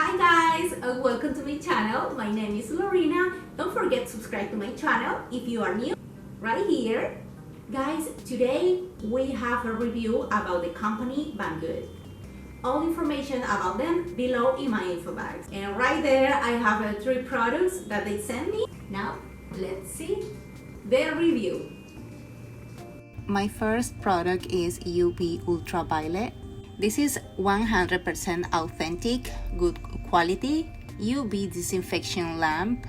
Hi guys, welcome to my channel. My name is Lorena. Don't forget to subscribe to my channel if you are new, right here. Guys, today we have a review about the company BANGGOOD. All information about them below in my info box. And right there I have 3 products that they sent me. Now, let's see their review. My first product is UV Ultraviolet. This is 100% authentic, good quality UV disinfection lamp,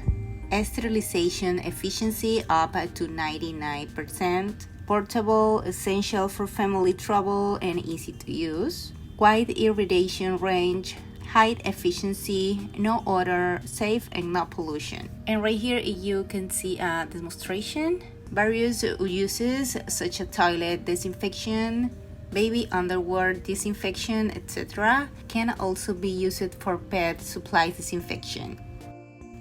sterilization efficiency up to 99%, portable, essential for family travel and easy to use, wide irradiation range, high efficiency, no odor, safe and no pollution. And right here you can see a demonstration. Various uses such as toilet disinfection, baby underwear disinfection, etc. can also be used for pet supply disinfection.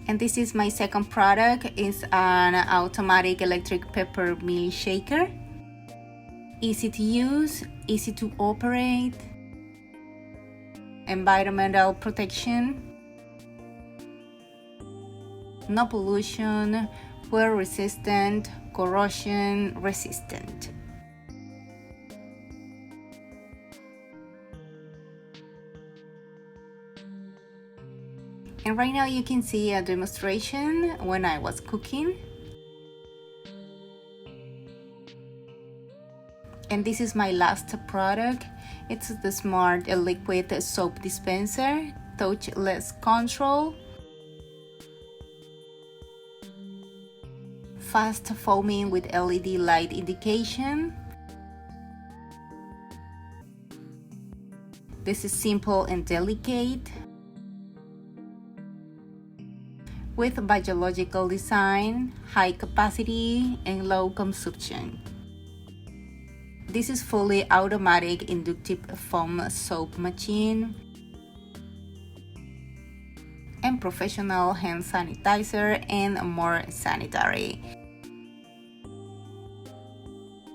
And this is my second product. It's an automatic electric peppermint shaker. Easy to use, easy to operate, environmental protection, no pollution, wear resistant, corrosion resistant. And right now you can see a demonstration when I was cooking. And this is my last product. It's the smart liquid soap dispenser, touchless control, fast foaming with LED light indication. This is simple and delicate, with biological design, high capacity, and low consumption. This is fully automatic inductive foam soap machine and professional hand sanitizer and more sanitary.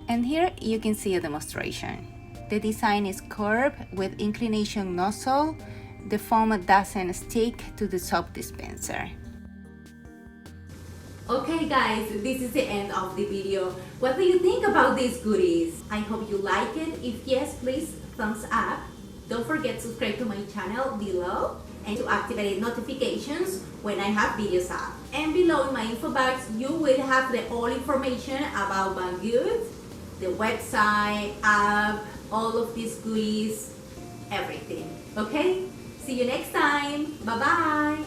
And here you can see a demonstration. The design is curved with inclination nozzle. The foam doesn't stick to the soap dispenser. Okay guys, this is the end of the video. What do you think about these goodies? I hope you like it. If yes, please thumbs up. Don't forget to subscribe to my channel below and to activate notifications when I have videos up. And below in my info box, you will have the all information about BANGGOOD, the website, app, all of these goodies, everything. Okay? See you next time. Bye-bye.